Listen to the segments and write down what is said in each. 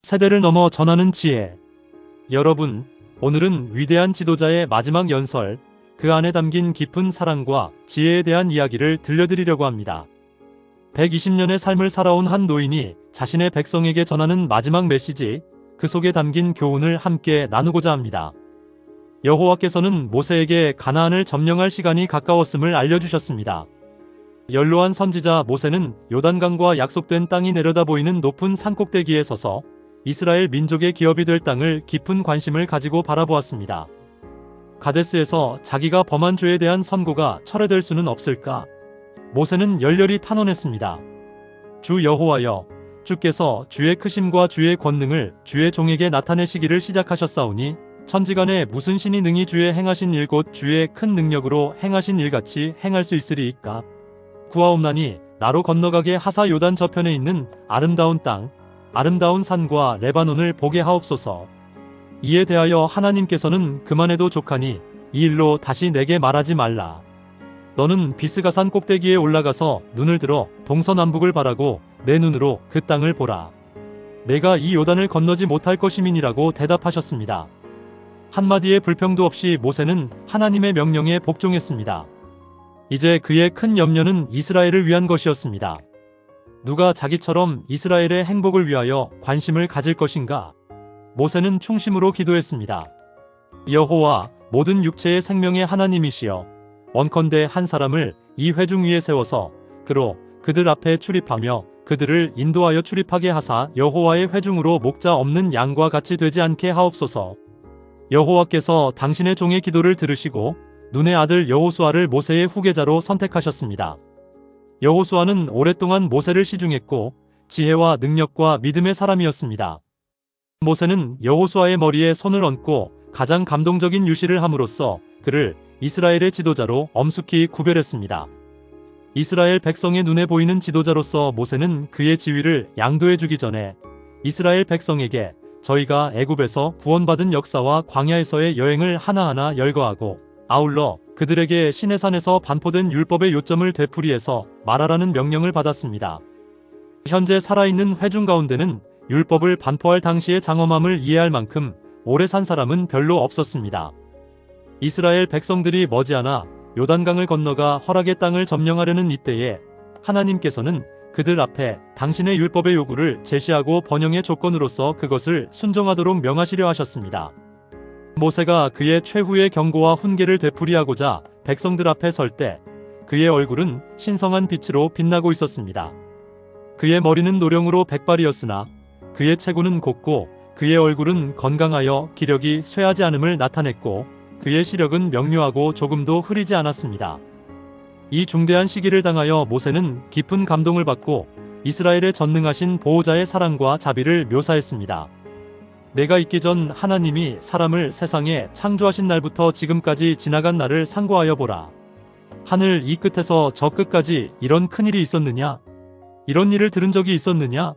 세대를 넘어 전하는 지혜. 여러분, 오늘은 위대한 지도자의 마지막 연설, 그 안에 담긴 깊은 사랑과 지혜에 대한 이야기를 들려드리려고 합니다. 120년의 삶을 살아온 한 노인이 자신의 백성에게 전하는 마지막 메시지, 그 속에 담긴 교훈을 함께 나누고자 합니다. 여호와께서는 모세에게 가나안을 점령할 시간이 가까웠음을 알려주셨습니다. 연로한 선지자 모세는 요단강과 약속된 땅이 내려다 보이는 높은 산꼭대기에 서서 이스라엘 민족의 기업이 될 땅을 깊은 관심을 가지고 바라보았습니다. 가데스에서 자기가 범한 죄에 대한 선고가 철회될 수는 없을까? 모세는 열렬히 탄원했습니다. 주 여호와여, 주께서 주의 크심과 주의 권능을 주의 종에게 나타내시기를 시작하셨사오니 천지간에 무슨 신이 능히 주의 행하신 일 곧 주의 큰 능력으로 행하신 일같이 행할 수 있으리이까? 구하옵나니 나로 건너가게 하사 요단 저편에 있는 아름다운 땅, 아름다운 산과 레바논을 보게 하옵소서. 이에 대하여 하나님께서는 그만해도 족하니 이 일로 다시 내게 말하지 말라. 너는 비스가산 꼭대기에 올라가서 눈을 들어 동서남북을 바라고 내 눈으로 그 땅을 보라. 내가 이 요단을 건너지 못할 것임이니라고 대답하셨습니다. 한마디의 불평도 없이 모세는 하나님의 명령에 복종했습니다. 이제 그의 큰 염려는 이스라엘을 위한 것이었습니다. 누가 자기처럼 이스라엘의 행복을 위하여 관심을 가질 것인가? 모세는 충심으로 기도했습니다. 여호와, 모든 육체의 생명의 하나님이시여, 원컨대 한 사람을 이 회중 위에 세워서 그로 그들 앞에 출입하며 그들을 인도하여 출입하게 하사 여호와의 회중으로 목자 없는 양과 같이 되지 않게 하옵소서. 여호와께서 당신의 종의 기도를 들으시고 눈의 아들 여호수아를 모세의 후계자로 선택하셨습니다. 여호수아는 오랫동안 모세를 시중했고 지혜와 능력과 믿음의 사람이었습니다. 모세는 여호수아의 머리에 손을 얹고 가장 감동적인 유시를 함으로써 그를 이스라엘의 지도자로 엄숙히 구별했습니다. 이스라엘 백성의 눈에 보이는 지도자로서 모세는 그의 지위를 양도해주기 전에 이스라엘 백성에게 저희가 애굽에서 구원받은 역사와 광야에서의 여행을 하나하나 열거하고 아울러 그들에게 시내산에서 반포된 율법의 요점을 되풀이해서 말하라는 명령을 받았습니다. 현재 살아있는 회중 가운데는 율법을 반포할 당시의 장엄함을 이해할 만큼 오래 산 사람은 별로 없었습니다. 이스라엘 백성들이 머지않아 요단강을 건너가 허락의 땅을 점령하려는 이때에 하나님께서는 그들 앞에 당신의 율법의 요구를 제시하고 번영의 조건으로서 그것을 순종하도록 명하시려 하셨습니다. 모세가 그의 최후의 경고와 훈계를 되풀이하고자 백성들 앞에 설 때 그의 얼굴은 신성한 빛으로 빛나고 있었습니다. 그의 머리는 노령으로 백발이었으나 그의 체구는 곱고 그의 얼굴은 건강하여 기력이 쇠하지 않음을 나타냈고 그의 시력은 명료하고 조금도 흐리지 않았습니다. 이 중대한 시기를 당하여 모세는 깊은 감동을 받고 이스라엘의 전능하신 보호자의 사랑과 자비를 묘사했습니다. 내가 있기 전 하나님이 사람을 세상에 창조하신 날부터 지금까지 지나간 날을 상고하여 보라. 하늘 이 끝에서 저 끝까지 이런 큰일이 있었느냐? 이런 일을 들은 적이 있었느냐?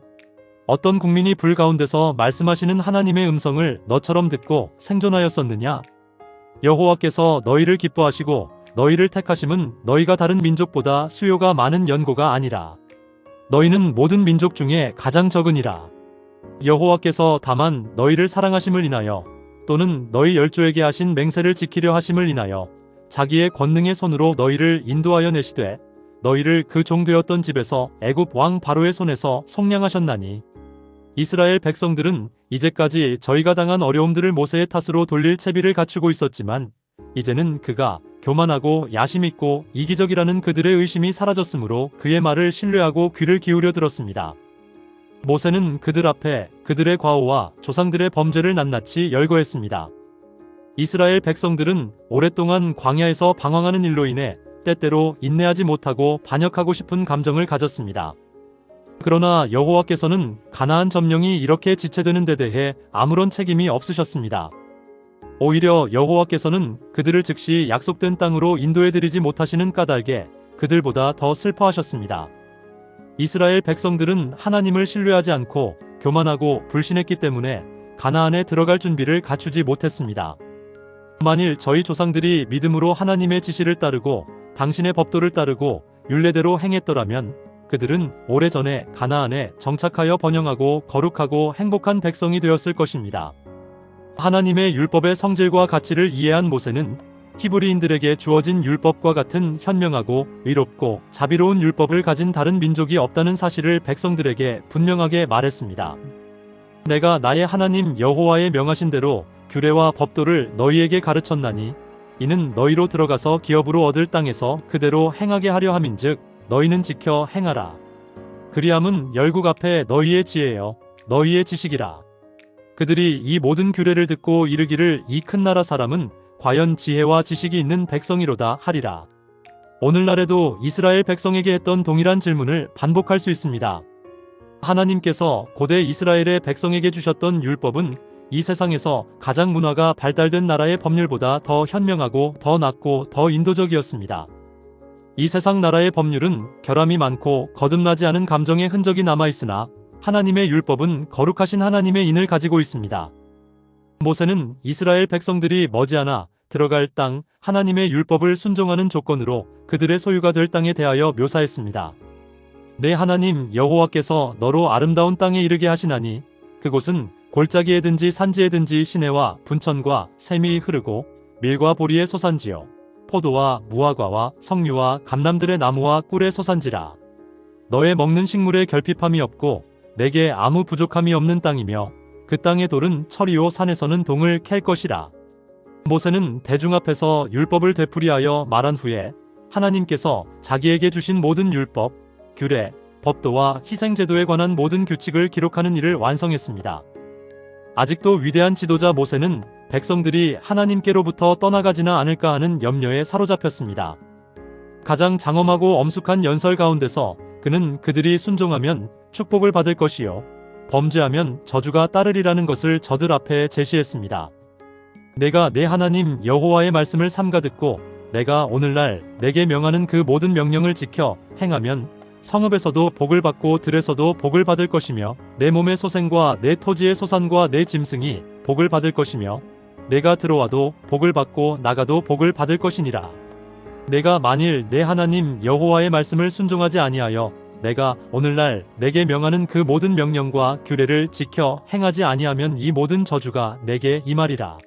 어떤 국민이 불 가운데서 말씀하시는 하나님의 음성을 너처럼 듣고 생존하였었느냐? 여호와께서 너희를 기뻐하시고 너희를 택하심은 너희가 다른 민족보다 수요가 많은 연고가 아니라 너희는 모든 민족 중에 가장 적으니라. 여호와께서 다만 너희를 사랑하심을 인하여 또는 너희 열조에게 하신 맹세를 지키려 하심을 인하여 자기의 권능의 손으로 너희를 인도하여 내시되 너희를 그 종되었던 집에서 애굽 왕 바로의 손에서 속량하셨나니 이스라엘 백성들은 이제까지 저희가 당한 어려움들을 모세의 탓으로 돌릴 채비를 갖추고 있었지만 이제는 그가 교만하고 야심있고 이기적이라는 그들의 의심이 사라졌으므로 그의 말을 신뢰하고 귀를 기울여 들었습니다. 모세는 그들 앞에 그들의 과오와 조상들의 범죄를 낱낱이 열거했습니다. 이스라엘 백성들은 오랫동안 광야에서 방황하는 일로 인해 때때로 인내하지 못하고 반역하고 싶은 감정을 가졌습니다. 그러나 여호와께서는 가나안 점령이 이렇게 지체되는 데 대해 아무런 책임이 없으셨습니다. 오히려 여호와께서는 그들을 즉시 약속된 땅으로 인도해드리지 못하시는 까닭에 그들보다 더 슬퍼하셨습니다. 이스라엘 백성들은 하나님을 신뢰하지 않고 교만하고 불신했기 때문에 가나안에 들어갈 준비를 갖추지 못했습니다. 만일 저희 조상들이 믿음으로 하나님의 지시를 따르고 당신의 법도를 따르고 율례대로 행했더라면 그들은 오래전에 가나안에 정착하여 번영하고 거룩하고 행복한 백성이 되었을 것입니다. 하나님의 율법의 성질과 가치를 이해한 모세는 히브리인들에게 주어진 율법과 같은 현명하고 의롭고 자비로운 율법을 가진 다른 민족이 없다는 사실을 백성들에게 분명하게 말했습니다. 내가 나의 하나님 여호와의 명하신 대로 규례와 법도를 너희에게 가르쳤나니 이는 너희로 들어가서 기업으로 얻을 땅에서 그대로 행하게 하려 함인즉 너희는 지켜 행하라. 그리함은 열국 앞에 너희의 지혜여 너희의 지식이라. 그들이 이 모든 규례를 듣고 이르기를 이 큰 나라 사람은 과연 지혜와 지식이 있는 백성이로다 하리라. 오늘날에도 이스라엘 백성에게 했던 동일한 질문을 반복할 수 있습니다. 하나님께서 고대 이스라엘의 백성에게 주셨던 율법은 이 세상에서 가장 문화가 발달된 나라의 법률보다 더 현명하고 더 낫고 더 인도적이었습니다. 이 세상 나라의 법률은 결함이 많고 거듭나지 않은 감정의 흔적이 남아있으나 하나님의 율법은 거룩하신 하나님의 인을 가지고 있습니다. 모세는 이스라엘 백성들이 머지않아 들어갈 땅 하나님의 율법을 순종하는 조건으로 그들의 소유가 될 땅에 대하여 묘사했습니다. 내 하나님 여호와께서 너로 아름다운 땅에 이르게 하시나니 그곳은 골짜기에든지 산지에든지 시내와 분천과 샘이 흐르고 밀과 보리의 소산지요 포도와 무화과와 석류와 감람들의 나무와 꿀의 소산지라. 너의 먹는 식물에 결핍함이 없고 내게 아무 부족함이 없는 땅이며 그 땅의 돌은 철이요 산에서는 동을 캘 것이라. 모세는 대중 앞에서 율법을 되풀이하여 말한 후에 하나님께서 자기에게 주신 모든 율법, 규례, 법도와 희생제도에 관한 모든 규칙을 기록하는 일을 완성했습니다. 아직도 위대한 지도자 모세는 백성들이 하나님께로부터 떠나가지나 않을까 하는 염려에 사로잡혔습니다. 가장 장엄하고 엄숙한 연설 가운데서 그는 그들이 순종하면 축복을 받을 것이요 범죄하면 저주가 따르리라는 것을 저들 앞에 제시했습니다. 내가 내 하나님 여호와의 말씀을 삼가 듣고 내가 오늘날 내게 명하는 그 모든 명령을 지켜 행하면 성읍에서도 복을 받고 들에서도 복을 받을 것이며 내 몸의 소생과 내 토지의 소산과 내 짐승이 복을 받을 것이며 내가 들어와도 복을 받고 나가도 복을 받을 것이니라. 내가 만일 내 하나님 여호와의 말씀을 순종하지 아니하여 내가 오늘날 내게 명하는 그 모든 명령과 규례를 지켜 행하지 아니하면 이 모든 저주가 내게 임하리라.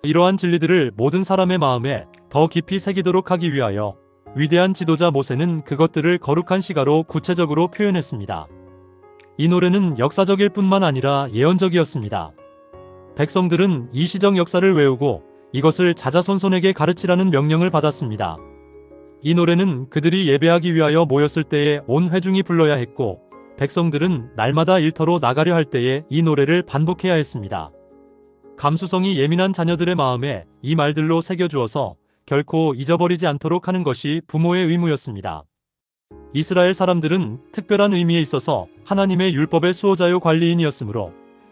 이러한 진리들을 모든 사람의 마음에 더 깊이 새기도록 하기 위하여 위대한 지도자 모세는 그것들을 거룩한 시가로 구체적으로 표현했습니다. 이 노래는 역사적일 뿐만 아니라 예언적이었습니다. 백성들은 이 시적 역사를 외우고 이것을 자자손손에게 가르치라는 명령을 받았습니다. 이 노래는 그들이 예배하기 위하여 모였을 때에 온 회중이 불러야 했고 백성들은 날마다 일터로 나가려 할 때에 이 노래를 반복해야 했습니다. 감수성이 예민한 자녀들의 마음에 이 말들로 새겨주어서 결코 잊어버리지 않도록 하는 것이 부모의 의무였습니다. 이스라엘 사람들은 특별한 의미에 있어서 하나님의 율법의 수호자요 관리인이었으므로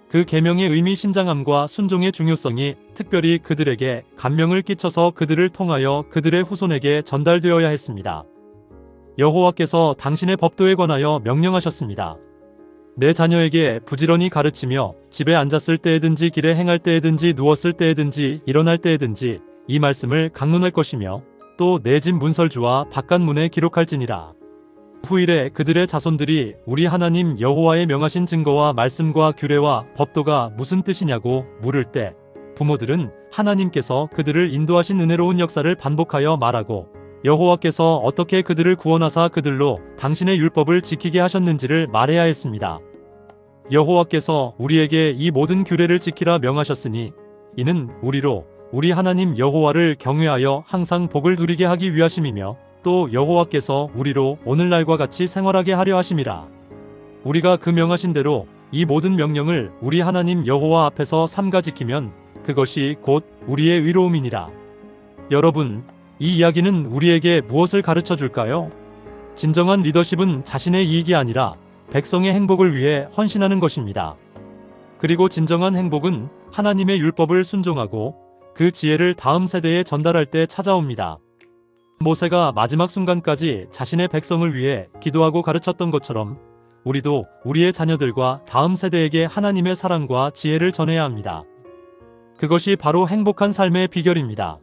그 계명의 의미심장함과 순종의 중요성이 특별히 그들에게 감명을 끼쳐서 그들을 통하여 그들의 후손에게 전달되어야 했습니다. 여호와께서 당신의 법도에 관하여 명령하셨습니다. 내 자녀에게 부지런히 가르치며 집에 앉았을 때에든지 길에 행할 때에든지 누웠을 때에든지 일어날 때에든지 이 말씀을 강론할 것이며 또 내 집 문설주와 바깥문에 기록할지니라. 후일에 그들의 자손들이 우리 하나님 여호와의 명하신 증거와 말씀과 규례와 법도가 무슨 뜻이냐고 물을 때 부모들은 하나님께서 그들을 인도하신 은혜로운 역사를 반복하여 말하고 여호와께서 어떻게 그들을 구원하사 그들로 당신의 율법을 지키게 하셨는지를 말해야 했습니다. 여호와께서 우리에게 이 모든 규례를 지키라 명하셨으니 이는 우리로 우리 하나님 여호와를 경외하여 항상 복을 누리게 하기 위하심이며 또 여호와께서 우리로 오늘날과 같이 생활하게 하려 하심이라. 우리가 그 명하신 대로 이 모든 명령을 우리 하나님 여호와 앞에서 삼가 지키면 그것이 곧 우리의 의로움이니라. 여러분, 이 이야기는 우리에게 무엇을 가르쳐 줄까요? 진정한 리더십은 자신의 이익이 아니라 백성의 행복을 위해 헌신하는 것입니다. 그리고 진정한 행복은 하나님의 율법을 순종하고 그 지혜를 다음 세대에 전달할 때 찾아옵니다. 모세가 마지막 순간까지 자신의 백성을 위해 기도하고 가르쳤던 것처럼 우리도 우리의 자녀들과 다음 세대에게 하나님의 사랑과 지혜를 전해야 합니다. 그것이 바로 행복한 삶의 비결입니다.